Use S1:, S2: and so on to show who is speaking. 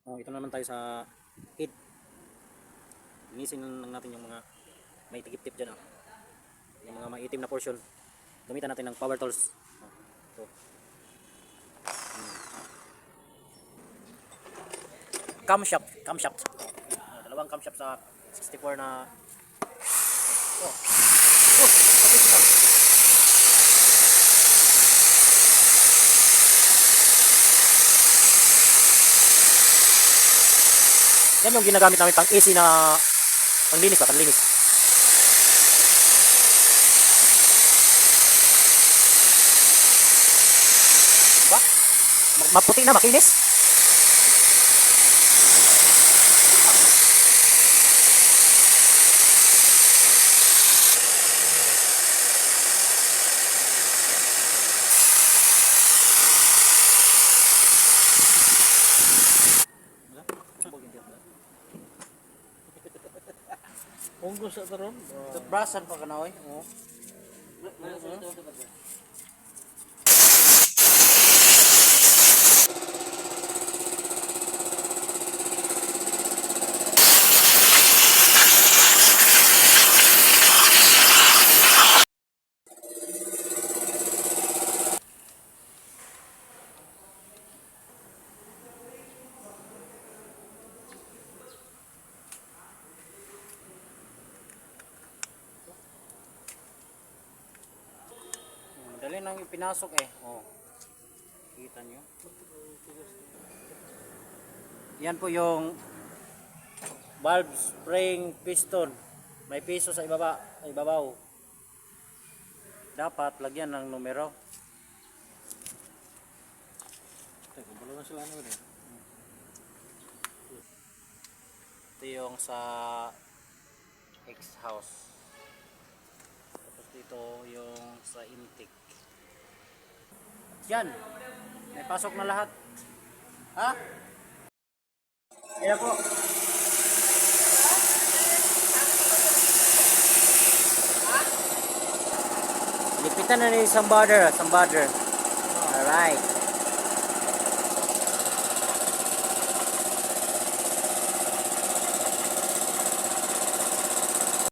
S1: Oh, ito na naman tayo sa head. Linisin lang natin yung mga may tikip-tip dyan. Yung mga maitim na portion. Gamitan natin ng power tools. Ito. Camshaft. Camshaft. Dalawang camshaft sa 64 na. Oh. Oh, tapos ito. Yan yung ginagamit namin pang AC na panglinis ba? Panglinis. Diba? Maputi na, makinis.
S2: Unggos sa taron.
S1: Toothbrushan pa ka na, oy. Oo. Dali nang ipinasok eh. Oh. Kita nyo. Yan po yung valve spring piston. May piso sa ibaba, sa ibabaw. Dapat lagyan ng numero.
S2: Teka, balo na sila ano eh.
S1: Ito yung sa X-house. Tapos dito yung sa intake. Yan. May pasok na lahat. Ha? Kaya po. Lipitan na ni isang border. Alright.